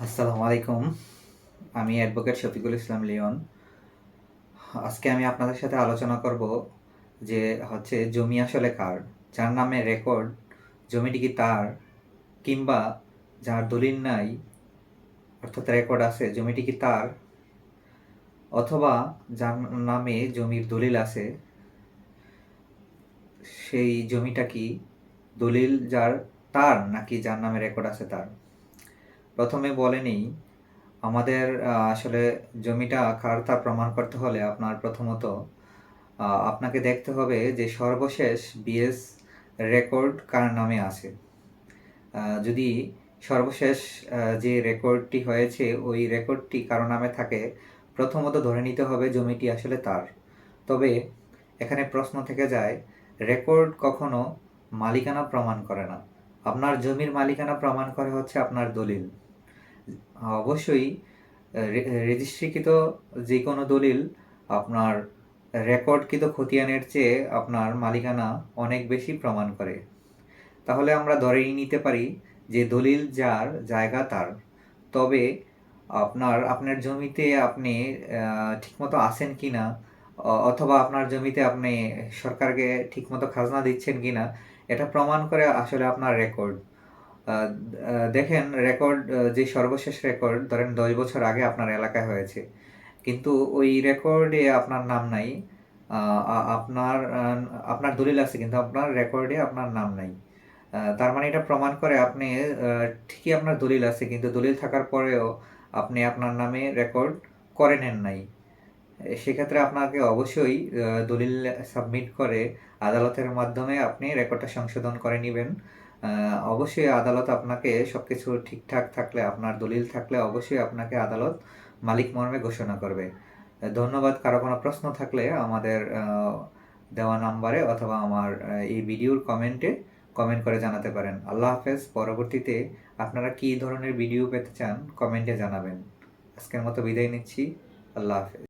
আসসালামু আলাইকুম। আমি অ্যাডভোকেট শফিকুল ইসলাম লিওন। আজকে আমি আপনাদের সাথে আলোচনা করব যে জমি আসলে কার? যার নামে রেকর্ড, জমিটি কি তার? কিংবা যার দলিল নাই অর্থাৎ রেকর্ড আছে, জমিটি কি তার? অথবা যার নামে জমির দলিল আছে, সেই জমিটা কি দলিল যার তার নাকি যার নামে রেকর্ড আছে তার? প্রথমে বলে নেই, আমাদের আসলে জমিটা কার তা প্রমাণ করতে হলে আপনার প্রথমত আপনাকে দেখতে হবে যে সর্বশেষ বিএস রেকর্ড কার নামে আছে। যদি সর্বশেষ যে রেকর্ডটি হয়েছে ওই রেকর্ডটি কারো নামে থাকে, প্রথমত ধরে নিতে হবে জমিটি আসলে তার। তবে এখানে প্রশ্ন থেকে যায়, রেকর্ড কখনো মালিকানা প্রমাণ করে না। আপনার জমির মালিকানা প্রমাণ করে হচ্ছে আপনার দলিল। অবশ্যই রেজিস্ট্রিকৃত যে কোনো দলিল আপনার রেকর্ডকৃত খতিয়ানের চেয়ে আপনার মালিকানা অনেক বেশি প্রমাণ করে। তাহলে আমরা ধরেই নিতে পারি যে দলিল যার, জায়গা তার। তবে আপনার জমিতে আপনি ঠিকমতো আছেন কিনা, অথবা আপনার জমিতে আপনি সরকারকে ঠিকমতো খাজনা দিচ্ছেন কিনা, এটা প্রমাণ করে আসলে আপনার রেকর্ড। দেখেন, রেকর্ড যে সর্বশেষ রেকর্ড ধরেন 10 বছর আগে আপনার এলাকায় হয়েছে, কিন্তু ওই রেকর্ডে আপনার নাম নাই। আপনার দলিল আছে কিন্তু আপনার রেকর্ডে আপনার নাম নাই। তার মানে এটা প্রমাণ করে আপনি ঠিকই আপনার দলিল আছে, কিন্তু দলিল থাকার পরেও আপনি আপনার নামে রেকর্ড করে নেন নাই। সেক্ষেত্রে আপনাকে অবশ্যই দলিল সাবমিট করে আদালতের মাধ্যমে আপনি রেকর্ডটা সংশোধন করে নেবেন। অবশ্যই আদালত আপনাকে সব কিছু ঠিকঠাক থাকলে, আপনার দলিল থাকলে অবশ্যই আপনাকে আদালত মালিক মর্মে ঘোষণা করবে। ধন্যবাদ। কারো কোনো প্রশ্ন থাকলে আমাদের দেওয়া নাম্বারে অথবা আমার এই ভিডিওর কমেন্টে কমেন্ট করে জানাতে পারেন। আল্লাহ হাফেজ। পরবর্তীতে আপনারা কী ধরনের ভিডিও পেতে চান কমেন্টে জানাবেন। আজকের মতো বিদায় নিচ্ছি। আল্লাহ হাফেজ।